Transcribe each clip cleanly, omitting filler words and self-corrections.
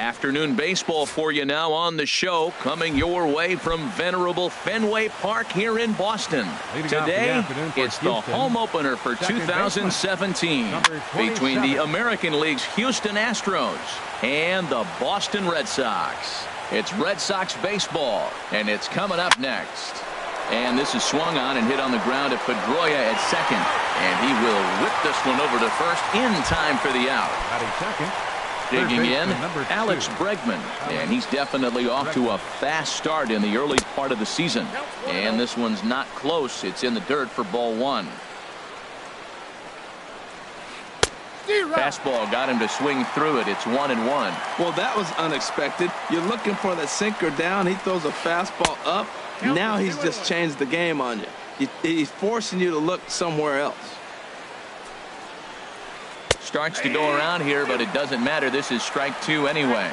Afternoon baseball for you now on the show, coming your way from venerable Fenway Park here in Boston. Today, it's the home opener for 2017 between the American League's Houston Astros and the Boston Red Sox. It's Red Sox baseball, and it's coming up next. And this is swung on and hit on the ground at Pedroia at second. And he will whip this one over to first in time for the out. Second. Digging in, Alex Bregman, and he's definitely off to a fast start in the early part of the season. And this one's not close. It's in the dirt for ball one. Fastball got him to swing through it. It's 1-1. Well, that was unexpected. You're looking for the sinker down. He throws a fastball up. Now he's just changed the game on you. He's forcing you to look somewhere else. Starts to go around here, but it doesn't matter. This is strike two anyway.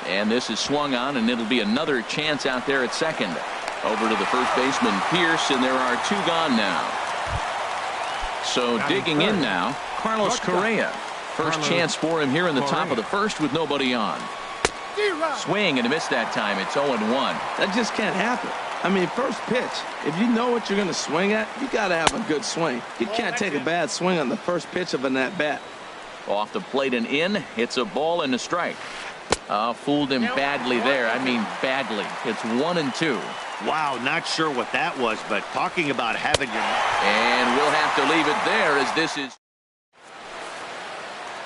And this is swung on, and it'll be another chance out there at second. Over to the first baseman, Pierce, and there are two gone now. So digging in now, Carlos Correa. First chance for him here in the top of the first with nobody on. Swing and a miss that time. It's 0-1. That just can't happen. I mean, first pitch, if you know what you're going to swing at, you got to have a good swing. You can't take a bad swing on the first pitch of an at-bat. Off the plate and in. It's a ball and a strike. Fooled him badly there. I mean badly. It's 1-2. Wow, not sure what that was, but talking about having your... And we'll have to leave it there as this is...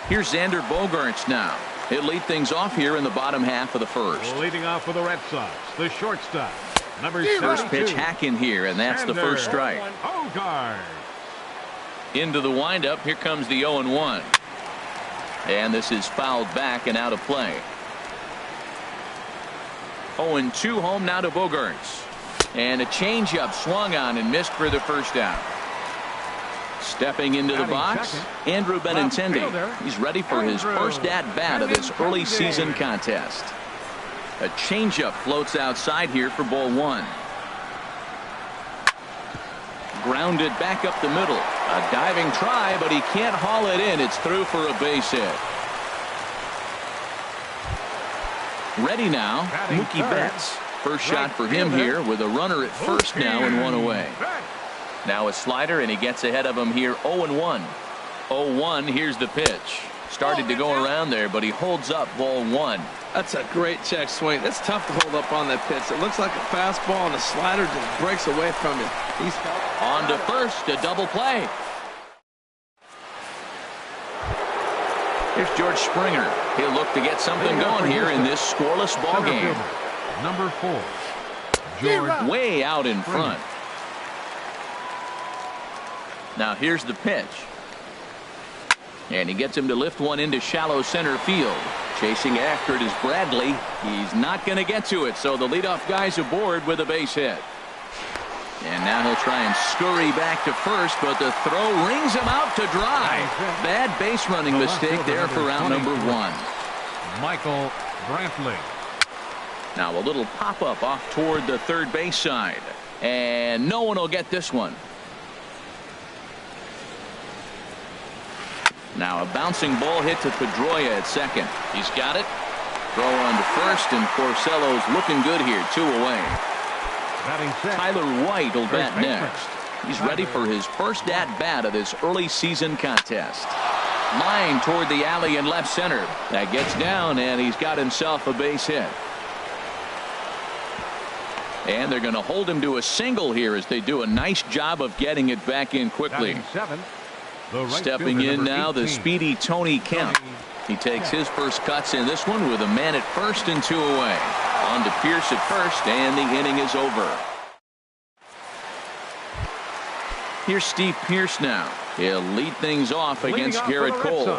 Here's Xander Bogaerts now. He'll lead things off here in the bottom half of the first. Leading off for the Red Sox, the shortstop, number first pitch hack in here, and that's the first strike. Into the windup. Here comes the 0-1. And this is fouled back and out of play. 0-2 home now to Bogaerts. And a changeup swung on and missed for the first out. Stepping into the box, Andrew Benintendi. He's ready for his first at-bat of this early season contest. A changeup floats outside here for ball one. Grounded back up the middle. A diving try, but he can't haul it in. It's through for a base hit. Ready now, Mookie Betts. First shot for him here with a runner at first now and one away. Now a slider, and he gets ahead of him here. 0-1. 0-1. Here's the pitch. Started to go around there, but he holds up ball one. That's a great check swing. That's tough to hold up on that pitch. It looks like a fastball, and the slider just breaks away from you. He's on to first, a double play. Here's George Springer. He'll look to get something going here in this scoreless ball game. Number 4, George, way out in front. Now here's the pitch. And he gets him to lift one into shallow center field. Chasing after it is Bradley. He's not going to get to it, so the leadoff guy's aboard with a base hit. And now he'll try and scurry back to first, but the throw rings him out to dry. Bad base running mistake there for out number one. Michael Brantley. Now a little pop-up off toward the third base side. And no one will get this one. Now a bouncing ball hit to Pedroia at second. He's got it. Throw on to first, and Porcello's looking good here. 2 away. Tyler White will bat next. He's ready for his first at-bat of this early season contest. Line toward the alley in left center. That gets down, and he's got himself a base hit. And they're going to hold him to a single here as they do a nice job of getting it back in quickly. Stepping in now, the speedy Tony Kemp. He takes his first cuts in this one with a man at first and 2 away. On to Pierce at first, and the inning is over. Here's Steve Pierce now. He'll lead things off against Garrett Cole.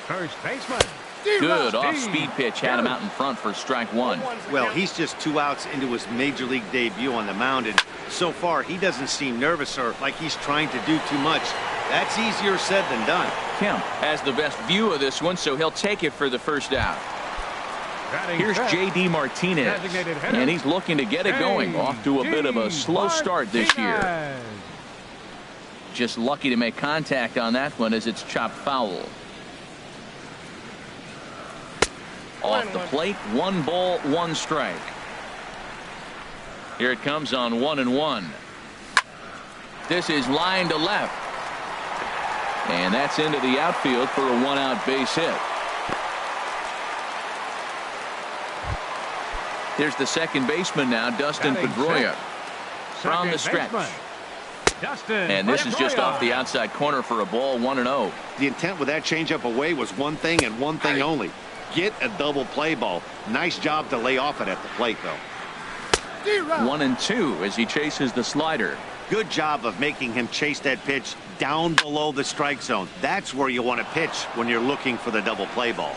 First baseman. Good off-speed pitch had him out in front for strike one. Well, he's just 2 outs into his major league debut on the mound, and so far he doesn't seem nervous or like he's trying to do too much. That's easier said than done. Kemp has the best view of this one, so he'll take it for the first out. Here's J.D. Martinez, and he's looking to get it going. Off to a bit of a slow start this year. Just lucky to make contact on that one as it's chopped foul. Off the plate, 1 ball, 1 strike. Here it comes on 1-1. This is line to left. And that's into the outfield for a 1-out base hit. Here's the second baseman now, Dustin Pedroia. From the stretch. And this is just off the outside corner for a ball, 1-0. The intent with that changeup away was one thing and one thing only. Get a double play ball. Nice job to lay off it at the plate, though. 1-2 as he chases the slider. Good job of making him chase that pitch down below the strike zone. That's where you want to pitch when you're looking for the double play ball.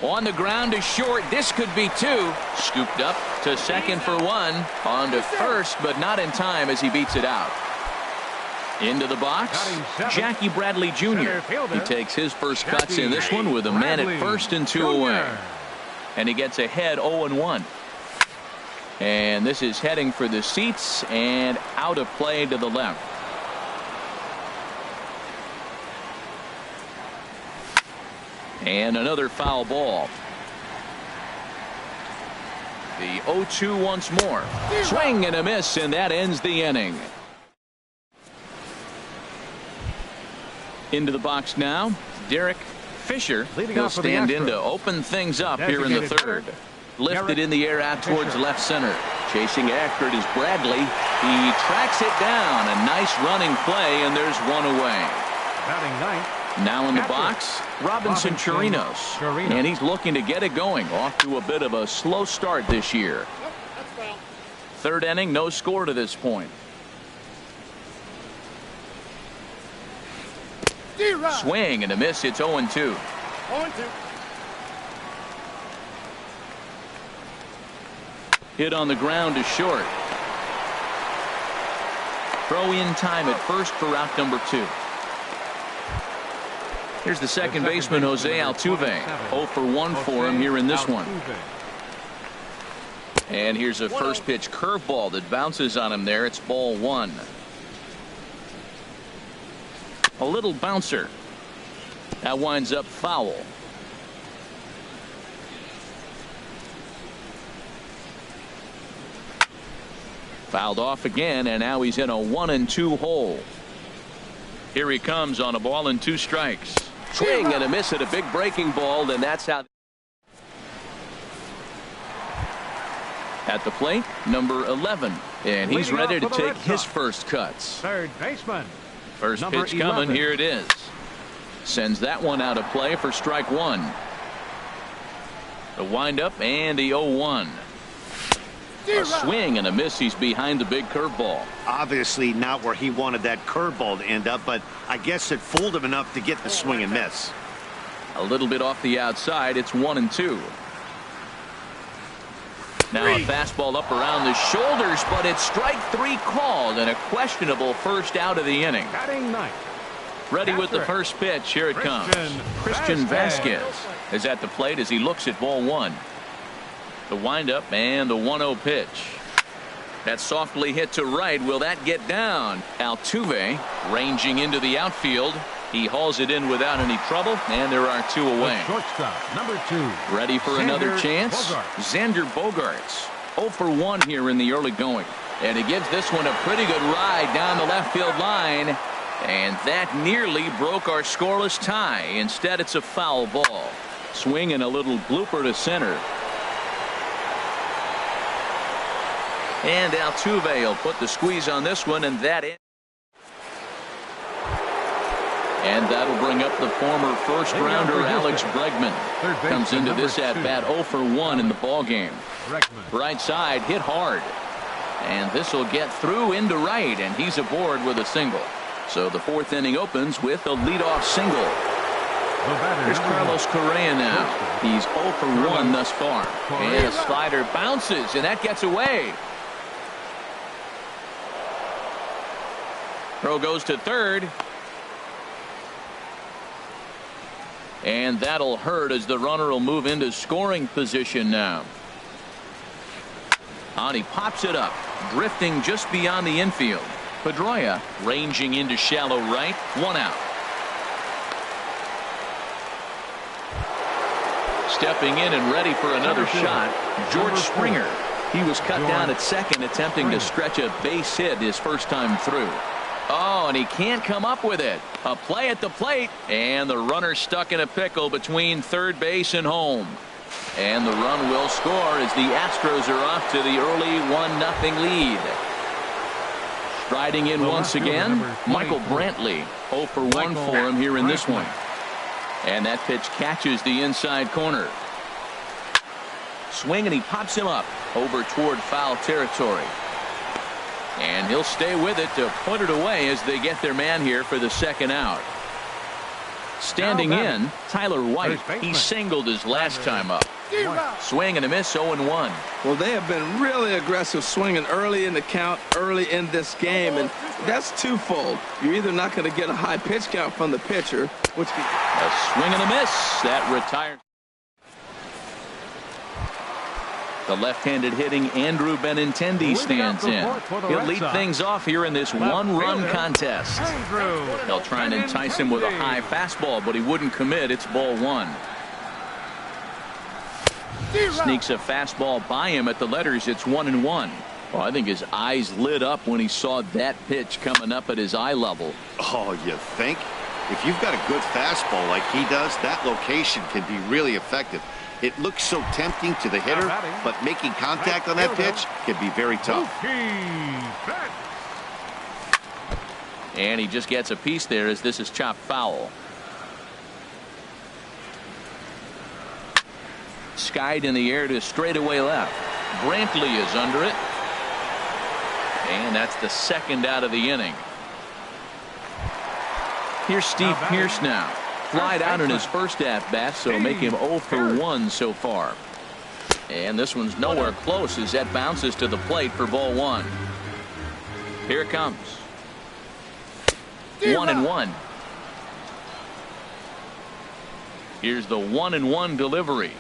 On the ground to short. This could be 2. Scooped up to second for 1. On to first, but not in time as he beats it out. Into the box, Jackie Bradley Jr. He takes his first cuts in this one with a man at first and 2 away. And he gets ahead 0-1. And this is heading for the seats and out of play to the left. And another foul ball. The 0-2 once more. Swing and a miss, and that ends the inning. Into the box now, Derek Fisher. He'll stand in to open things up here in the third. Lifted in the air out towards left center. Chasing after it is Bradley. He tracks it down. A nice running play, and there's 1 away. Batting ninth. Now in the box, Robinson Chirinos. And he's looking to get it going. Off to a bit of a slow start this year. Third inning, no score to this point. Swing and a miss. It's 0-2. 0-2. Hit on the ground to short. Throw in time at first for out number 2. Here's the second baseman, Jose Altuve. 0 for 1 for him here in this one. And here's a first pitch curveball that bounces on him there. It's ball 1. A little bouncer. That winds up foul. Fouled off again, and now he's in a 1-2 hole. Here he comes on a ball and 2 strikes. Swing and a miss at a big breaking ball, and that's how. At the plate, number 11, and he's ready to take his first cuts. Third baseman. First pitch coming. Here it is. Sends that one out of play for strike 1. The windup and the 0-1. A swing and a miss. He's behind the big curveball. Obviously not where he wanted that curveball to end up, but I guess it fooled him enough to get the swing and miss. A little bit off the outside. It's 1-2. Now a fastball up around the shoulders, but it's strike 3 called, and a questionable first out of the inning. Batting ninth. Ready with the first pitch. Here it comes. Christian Vasquez is at the plate as he looks at ball 1. The windup and the 1-0 pitch. That's softly hit to right. Will that get down? Altuve ranging into the outfield. He hauls it in without any trouble, and there are 2 away. Shortstop, number 2. Ready for another chance. Xander Bogaerts. 0 for 1 here in the early going. And he gives this one a pretty good ride down the left field line. And that nearly broke our scoreless tie. Instead, it's a foul ball. Swing and a little blooper to center. And Altuve will put the squeeze on this one, and that is. And that'll bring up the former first-rounder Alex Bregman. Comes into this at-bat 0 for 1 in the ballgame. Right side hit hard. And this will get through into right, and he's aboard with a single. So the 4th inning opens with a leadoff single. Here's Carlos Correa now. He's 0 for 1 thus far. And a slider bounces, and that gets away. Throw goes to third. And that'll hurt as the runner will move into scoring position now. And he pops it up, drifting just beyond the infield. Pedroia ranging into shallow right. 1 out. Stepping in and ready for another shot, George Springer. He was cut down at second, attempting to stretch a base hit his first time through. Oh, and he can't come up with it. A play at the plate, and the runner stuck in a pickle between third base and home. And the run will score as the Astros are off to the early 1-0 lead. Striding in once again, Michael Brantley. 0 for 1 for him here in this one. And that pitch catches the inside corner. Swing, and he pops him up over toward foul territory. And he'll stay with it to put it away as they get their man here for the second out. Standing in, Tyler White. He singled his last time up. Swing and a miss, 0-1. Well, they have been really aggressive swinging early in the count, early in this game, and that's twofold. You're either not going to get a high pitch count from the pitcher, which can... A swing and a miss. That retires. The left-handed hitting Andrew Benintendi stands in. He'll lead things off here in this one-run contest. They'll try and entice him with a high fastball, but he wouldn't commit. It's ball one. Sneaks a fastball by him at the letters. It's 1-1. Well, I think his eyes lit up when he saw that pitch coming up at his eye level. Oh, you think? If you've got a good fastball like he does, that location can be really effective. It looks so tempting to the hitter, but making contact on that pitch can be very tough. And he just gets a piece there as this is chopped foul. Skied in the air to straightaway left. Brantley is under it. And that's the second out of the inning. Here's Steve Pearce now. Flied out in his first at-bat, so make him 0 for 1 so far. And this one's nowhere close as that bounces to the plate for ball one. Here it comes. 1-1. Here's the 1-1 delivery.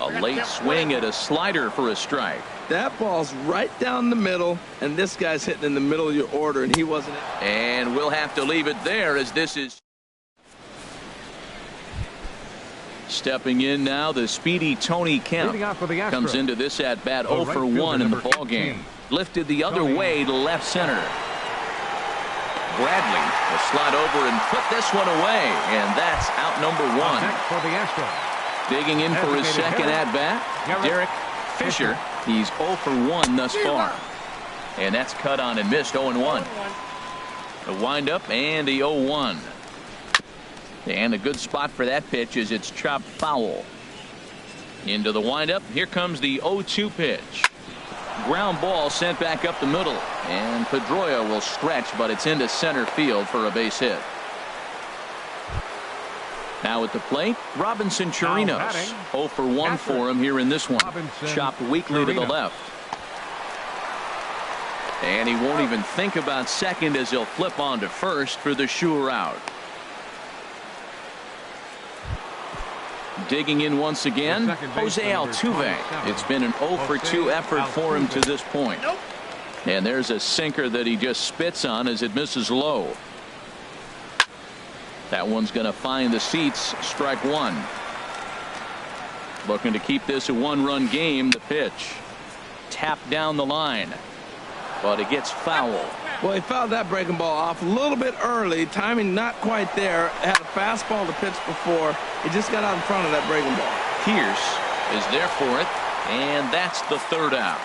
A late swing at a slider for a strike. That ball's right down the middle, and this guy's hitting in the middle of your order, and he wasn't. And we'll have to leave it there as this is. Stepping in now, the speedy Tony Kemp comes into this at bat 0 for 1 in the ball game. Lifted the other way to left center. Bradley will slide over and put this one away, and that's out number 1. Digging in for his second at bat, Derek Fisher. He's 0 for 1 thus far, and that's cut on and missed. 0-1. The windup and the 0-1. And a good spot for that pitch is it's chopped foul. Into the windup. Here comes the 0-2 pitch. Ground ball sent back up the middle. And Pedroia will stretch, but it's into center field for a base hit. Now at the plate, Robinson Chirinos. 0 for 1 for him here in this one. Chopped weakly to the left. And he won't even think about second as he'll flip on to first for the sure out. Digging in once again, Jose Altuve. It's been an 0 for 2 effort for him to this point. And there's a sinker that he just spits on as it misses low. That one's going to find the seats. Strike one. Looking to keep this a one-run game. The pitch. Tapped down the line. But it gets foul. Well, he fouled that breaking ball off a little bit early. Timing not quite there. Had a fastball to pitch before. He just got out in front of that breaking ball. Pierce is there for it, and that's the third out.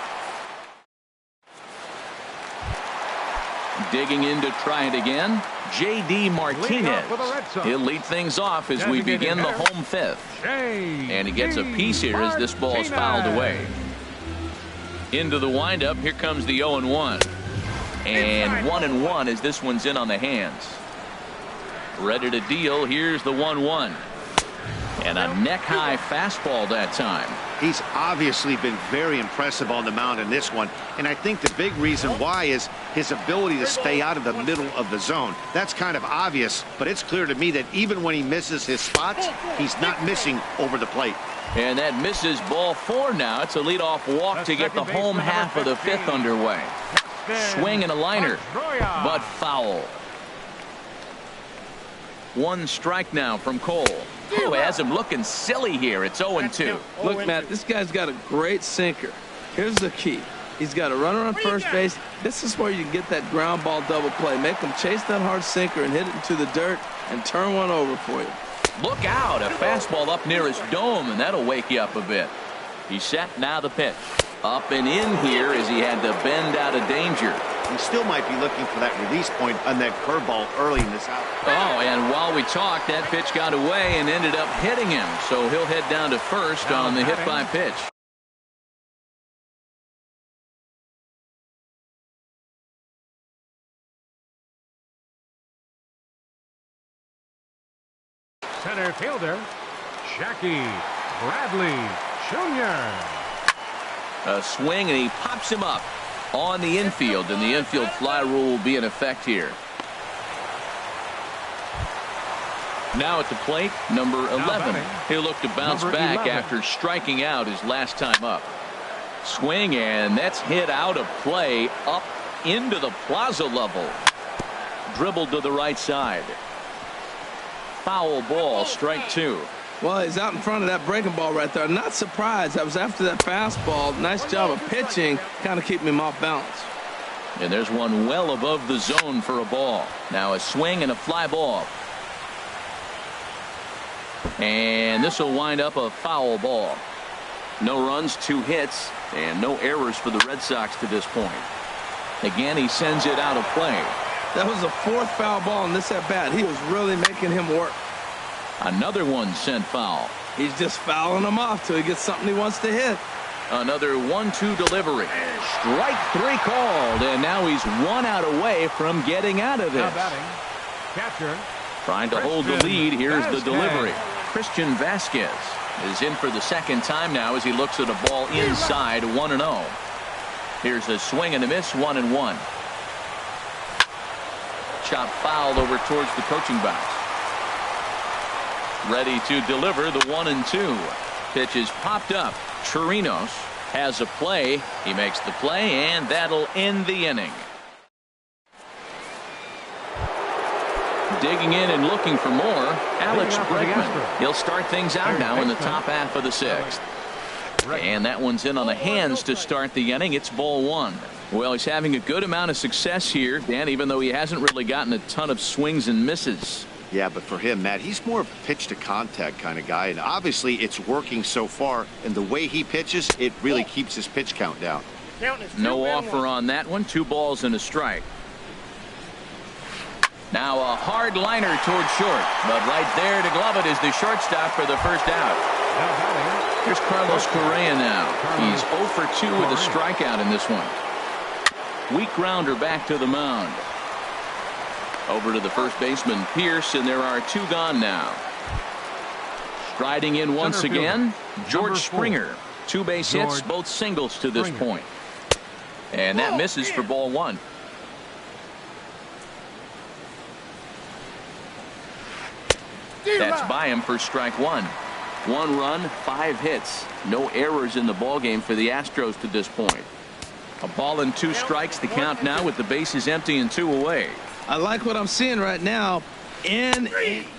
Digging in to try it again, J.D. Martinez. He'll lead things off as we begin the home fifth. And he gets a piece here as this ball is fouled away. Into the windup, here comes the 0-1. And 1-1 as this one's in on the hands. Ready to deal. Here's the 1-1. And a neck-high fastball that time. He's obviously been very impressive on the mound in this one. And I think the big reason why is his ability to stay out of the middle of the zone. That's kind of obvious, but it's clear to me that even when he misses his spots, he's not missing over the plate. And that misses ball 4 now. It's a leadoff walk to get the home half of the fifth underway. Swing and a liner, but foul. One strike now from Cole. Oh, has him looking silly here. It's 0-2. Look, Matt, this guy's got a great sinker. Here's the key. He's got a runner on first base. This is where you can get that ground ball double play. Make him chase that hard sinker and hit it into the dirt and turn one over for you. Look out, a fastball up near his dome, and that'll wake you up a bit. He's set, now the pitch. Up and in here as he had to bend out of danger. He still might be looking for that release point on that curveball early in this out. Oh, and while we talked, that pitch got away and ended up hitting him. So he'll head down to first on the hit by pitch. Center fielder, Jackie Bradley Jr. A swing, and he pops him up on the infield, and the infield fly rule will be in effect here. Now at the plate, number 11. He'll look to bounce back after striking out his last time up. Swing, and that's hit out of play up into the plaza level. Dribbled to the right side. Foul ball, strike two. Well, he's out in front of that breaking ball right there. Not surprised. I was after that fastball. Nice job of pitching, kind of keeping him off balance. And there's one well above the zone for a ball. Now a swing and a fly ball. And this will wind up a foul ball. No runs, 2 hits, and no errors for the Red Sox to this point. Again, he sends it out of play. That was the 4th foul ball in this at bat. He was really making him work. Another one sent foul. He's just fouling him off till he gets something he wants to hit. Another 1-2 delivery. Strike 3 called, and now he's 1 out away from getting out of this. Catcher. Trying to hold the lead. Here's the delivery. Christian Vasquez is in for the second time now as he looks at a ball inside 1-0. Here's a swing and a miss, 1-1. Chop foul over towards the coaching box. Ready to deliver the 1-2. Pitch is popped up. Chirinos has a play. He makes the play, and that'll end the inning. Digging in and looking for more, Alex Bregman. He'll start things out now in the top half of the 6th. And that one's in on the hands to start the inning. It's ball 1. Well, he's having a good amount of success here, Dan, even though he hasn't really gotten a ton of swings and misses. Yeah, but for him, Matt, he's more of a pitch to contact kind of guy, and obviously it's working so far, and the way he pitches, it really keeps his pitch count down. No offer on that one. 2 balls and a strike. Now a hard liner towards short, but right there to glove it is the shortstop for the first out. Here's Carlos Correa now. He's 0 for 2 with a strikeout in this one. Weak grounder back to the mound. Over to the first baseman, Pierce, and there are 2 gone now. Striding in once again, George Springer. 2 base hits, both singles to this point. And that misses for ball 1. That's by him for strike 1. 1 run, 5 hits. No errors in the ballgame for the Astros to this point. A ball and 2 strikes to count now with the bases empty and 2 away. I like what I'm seeing right now.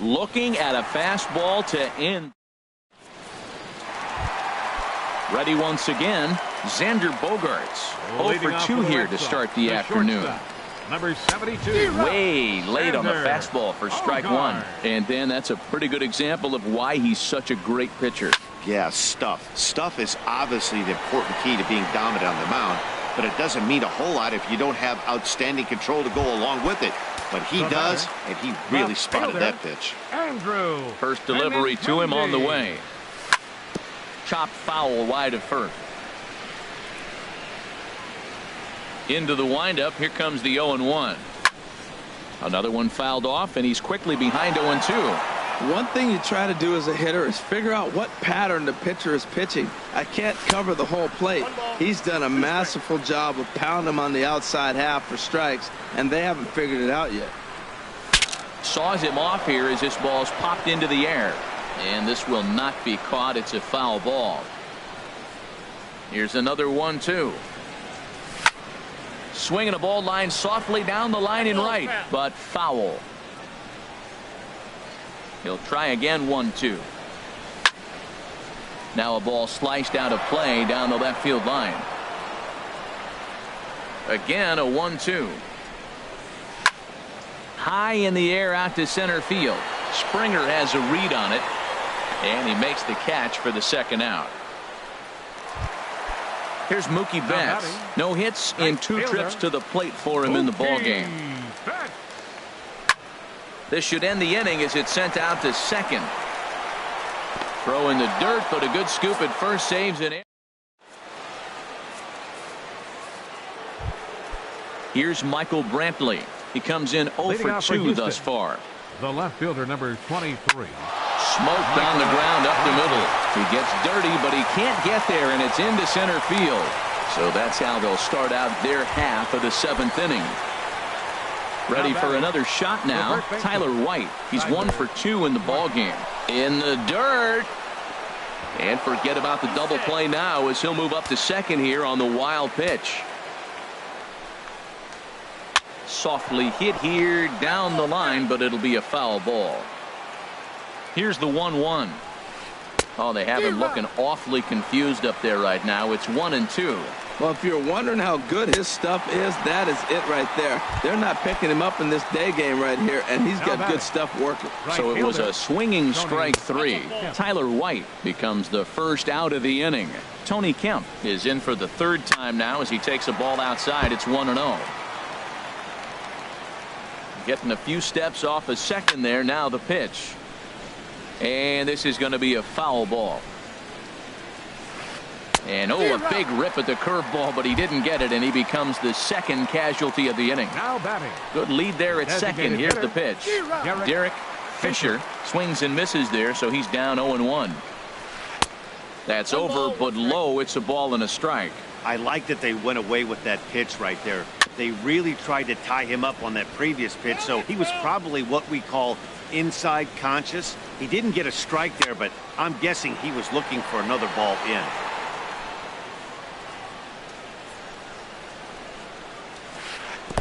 Looking at a fastball to end. Ready once again, Xander Bogaerts. 0 for 2 here to start the afternoon. Number 72. Way late on the fastball for strike 1. And then that's a pretty good example of why he's such a great pitcher. Yeah, stuff. Stuff is obviously the important key to being dominant on the mound, but it doesn't mean a whole lot if you don't have outstanding control to go along with it. But he does, and he really spotted that pitch. Andrew. First delivery to him on the way. Chopped foul wide of first. Into the windup. Here comes the 0-1. Another one fouled off, and he's quickly behind 0-2. One thing you try to do as a hitter is figure out what pattern the pitcher is pitching. I can't cover the whole plate. He's done a masterful job of pounding him on the outside half for strikes, and they haven't figured it out yet. Saws him off here as this ball's popped into the air. And this will not be caught. It's a foul ball. Here's another 1-2. Swinging a ball line softly down the line in right, but foul. He'll try again, 1-2. Now a ball sliced out of play down the left field line. Again, a 1-2. High in the air out to center field. Springer has a read on it, and he makes the catch for the second out. Here's Mookie Betts. No hits in 2 trips to the plate for him in the ballgame. This should end the inning as it's sent out to second. Throw in the dirt, but a good scoop at first saves it. Here's Michael Brantley. He comes in 0 for 2 thus far. The left fielder, number 23. Smoked on the ground up the middle. He gets dirty, but he can't get there, and it's into center field. So that's how they'll start out their half of the 7th inning. Ready for another shot now, Tyler White. He's 1 for 2 in the ballgame. In the dirt. And forget about the double play now as he'll move up to second here on the wild pitch. Softly hit here down the line, but it'll be a foul ball. Here's the 1-1. Oh, they have him looking awfully confused up there right now. It's 1-2. Well, if you're wondering how good his stuff is, that is it right there. They're not picking him up in this day game right here, and he's got good stuff working. So it was a swinging strike 3. Tyler White becomes the first out of the inning. Tony Kemp is in for the 3rd time now as he takes a ball outside. It's 1-0. Getting a few steps off a second there. Now the pitch. And this is going to be a foul ball. And a big rip at the curveball, but he didn't get it, and he becomes the second casualty of the inning. Now batting. Good lead there at second. Here's the pitch. Derek Fisher swings and misses there, so he's down 0-1. That's over, but low. It's a ball and a strike. I like that they went away with that pitch right there. They really tried to tie him up on that previous pitch, so he was probably what we call inside conscious. He didn't get a strike there, but I'm guessing he was looking for another ball in.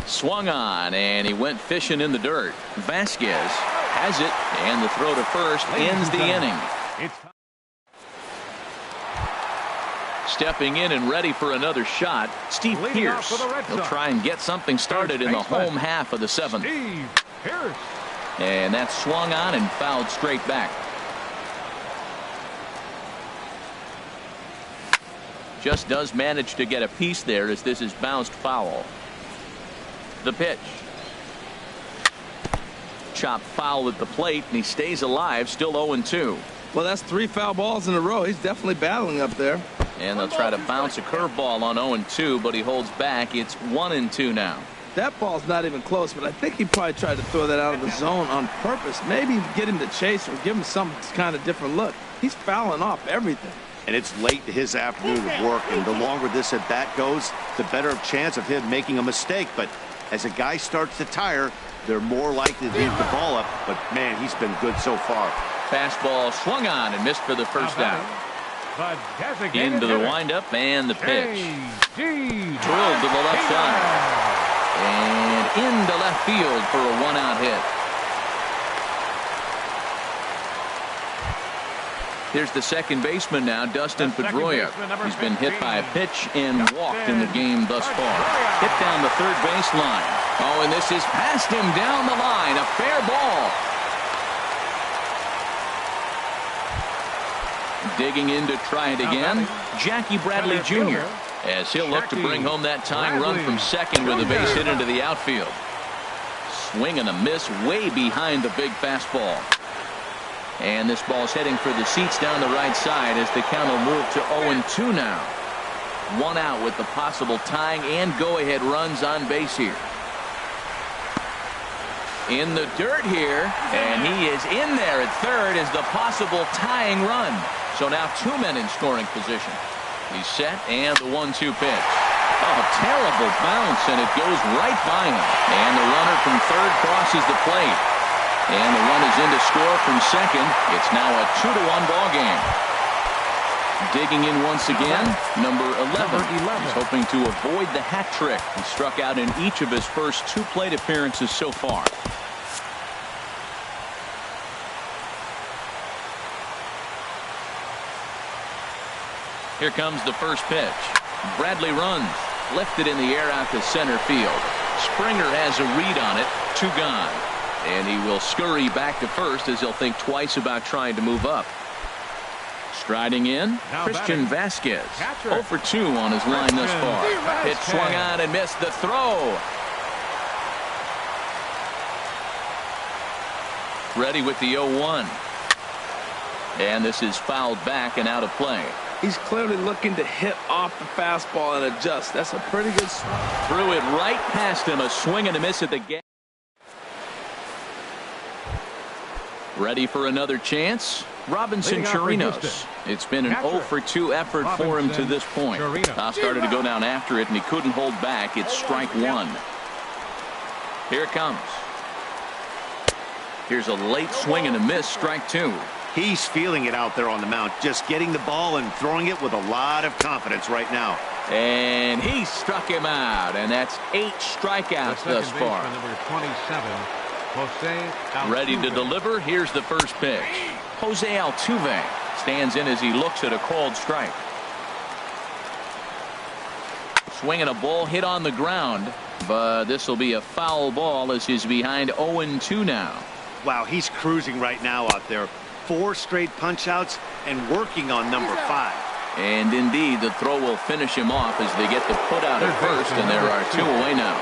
Swung on, and he went fishing in the dirt. Vasquez has it, and the throw to first ends the inning. Stepping in and ready for another shot, Steve Pearce. He'll try and get something started in the home half of the 7th. Steve Pearce. And that's swung on and fouled straight back. Just does manage to get a piece there as this is bounced foul. The pitch. Chopped foul at the plate, and he stays alive, still 0-2. Well, that's 3 foul balls in a row. He's definitely battling up there. And they'll try to bounce a curveball on 0-2, but he holds back. It's 1-2 now. That ball's not even close, but I think he probably tried to throw that out of the zone on purpose. Maybe get him to chase or give him some kind of different look. He's fouling off everything. And it's late in his afternoon of work, and the longer this at bat goes, the better chance of him making a mistake. But as a guy starts to tire, they're more likely to leave the ball up. But man, he's been good so far. Fastball swung on and missed for the first out. Into the windup and the pitch. Drilled to the left side. And into left field for a 1-out hit. Here's the second baseman now, Dustin Pedroia. He's been hit by a pitch and walked in the game thus far. Hit down the third baseline. Oh, and this is past him down the line. A fair ball. Digging in to try it again, Jackie Bradley Jr. as he'll look to bring home that tying run from second with a base hit into the outfield. Swing and a miss way behind the big fastball. And this ball's heading for the seats down the right side as the count will move to 0-2 now. 1 out with the possible tying and go-ahead runs on base here. In the dirt here, and he is in there at third as the possible tying run. So now 2 men in scoring position. He's set, and the 1-2 pitch. Oh, terrible bounce, and it goes right by him. And the runner from third crosses the plate. And the run is in to score from second. It's now a 2-1 ball game. Digging in once again, number 11. He's hoping to avoid the hat trick. He struck out in each of his first 2 plate appearances so far. Here comes the first pitch. Bradley runs. Lifted in the air out to center field. Springer has a read on it. 2 gone. And he will scurry back to first as he'll think twice about trying to move up. Striding in, Christian Vasquez. 0 for 2 on his line thus far. Pitch swung on and missed the throw. Ready with the 0-1. And this is fouled back and out of play. He's clearly looking to hit off the fastball and adjust. That's a pretty good swing. Threw it right past him. A swing and a miss at the gap. Ready for another chance. Robinson Chirinos. It's been an 0 for 2 effort for him to this point. Started to go down after it, and he couldn't hold back. It's strike 1. Here it comes. Here's a late swing and a miss. Strike 2. He's feeling it out there on the mound, just getting the ball and throwing it with a lot of confidence right now. And he struck him out, and that's 8 strikeouts thus far. Number 27, Jose Altuve. Ready to deliver. Here's the first pitch. Jose Altuve stands in as he looks at a called strike. Swinging a ball hit on the ground, but this will be a foul ball as he's behind 0-2 now. Wow, he's cruising right now out there. 4 straight punch outs and working on number 5. And indeed, the throw will finish him off as they get the put out at first, and there are 2 away now.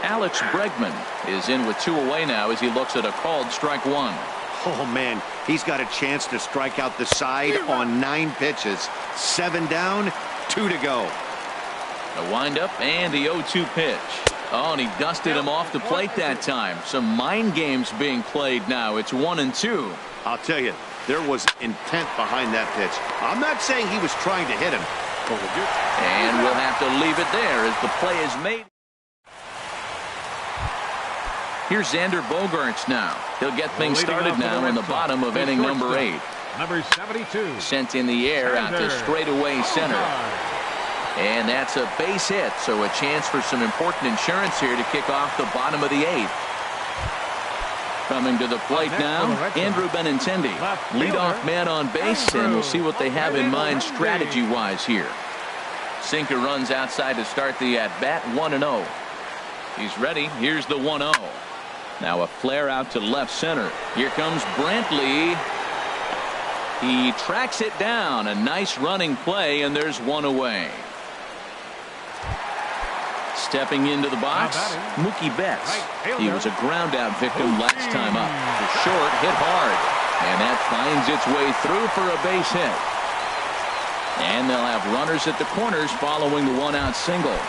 Alex Bregman is in with 2 away now as he looks at a called strike 1. Oh man, he's got a chance to strike out the side on 9 pitches. 7 down, 2 to go. A windup and the 0-2 pitch. Oh, and he dusted him off the plate that time. Some mind games being played now. It's 1-2. I'll tell you, there was intent behind that pitch. I'm not saying he was trying to hit him. And we'll have to leave it there as the play is made. Here's Xander Bogaerts now. He'll get things started now in the bottom of inning number 8. Number 72. Sent in the air out to straightaway center. And that's a base hit, so a chance for some important insurance here to kick off the bottom of the 8th. Coming to the plate now, Andrew Benintendi, leadoff man on base, and we'll see what they have in mind strategy-wise here. Sinker runs outside to start the at-bat, 1-0. He's ready. Here's the 1-0. Now a flare out to left center. Here comes Brantley. He tracks it down. A nice running play, and there's 1 away. Stepping into the box, Mookie Betts. He was a ground out victim last time up. The short hit hard, and that finds its way through for a base hit. And they'll have runners at the corners following the 1-out single.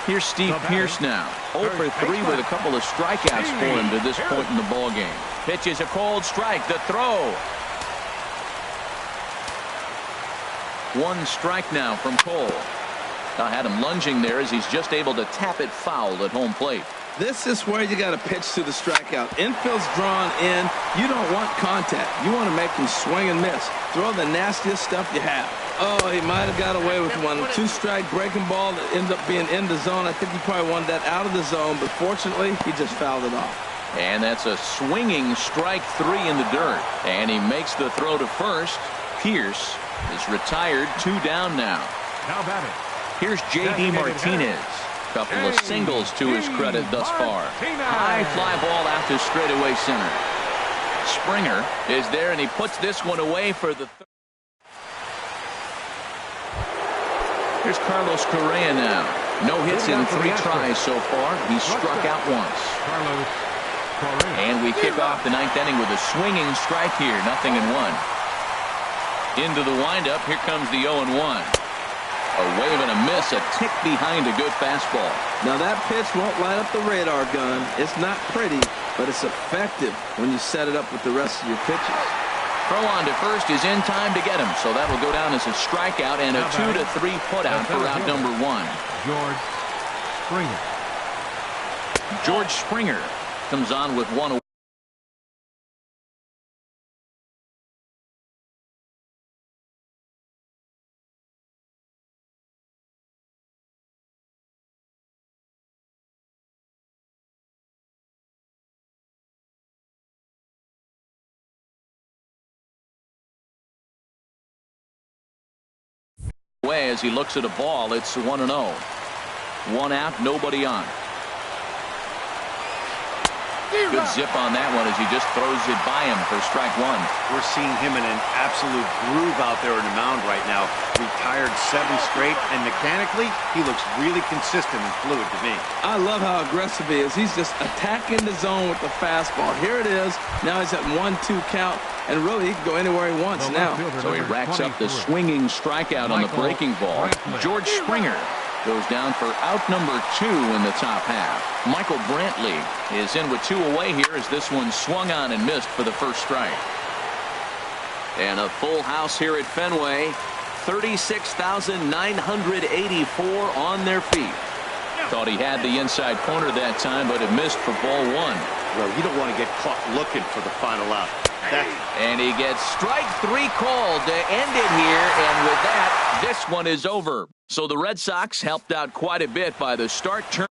Here's Steve Pearce now. 0 for 3 with a couple of strikeouts for him to this point in the ballgame. Pitch is a cold strike. The throw. 1 strike now from Cole. I had him lunging there as he's just able to tap it foul at home plate. This is where you got to pitch to the strikeout. Infield's drawn in. You don't want contact. You want to make him swing and miss. Throw the nastiest stuff you have. Oh, he might have got away with one. 2-strike breaking ball that ended up being in the zone. I think he probably wanted that out of the zone, but fortunately, he just fouled it off. And that's a swinging strike 3 in the dirt. And he makes the throw to first. Pierce is retired. 2 down now. Now batting. Here's J.D. Martinez. Couple of singles to his credit thus far. High fly ball out to straightaway center. Springer is there, and he puts this one away for the third. Here's Carlos Correa now. No hits in 3 tries so far. He's struck out once. And we kick off the 9th inning with a swinging strike here. 0-1. Into the windup. Here comes the 0-1. A wave and a miss, a tick behind a good fastball. Now that pitch won't light up the radar gun. It's not pretty, but it's effective when you set it up with the rest of your pitches. Throw on to first is in time to get him, so that will go down as a strikeout and a 2-3 putout for out number 1. George Springer comes on with 1 away. as he looks at a ball. It's 1-0. One out, nobody on. Good zip on that one as he just throws it by him for strike one. We're seeing him in an absolute groove out there on the mound right now. Retired 7 straight, and mechanically, he looks really consistent and fluid to me. I love how aggressive he is. He's just attacking the zone with the fastball. Here it is. Now he's at 1-2 count, and really he can go anywhere he wants now. So he racks up the swinging strikeout on the breaking ball. George Springer goes down for out number 2 in the top half. Michael Brantley is in with 2 away here as this one swung on and missed for the first strike. And a full house here at Fenway. 36,984 on their feet. Thought he had the inside corner that time, but it missed for ball 1. Well, you don't want to get caught looking for the final out. And he gets strike 3 called to end it here, and with that, this one is over. So the Red Sox helped out quite a bit by the start turn.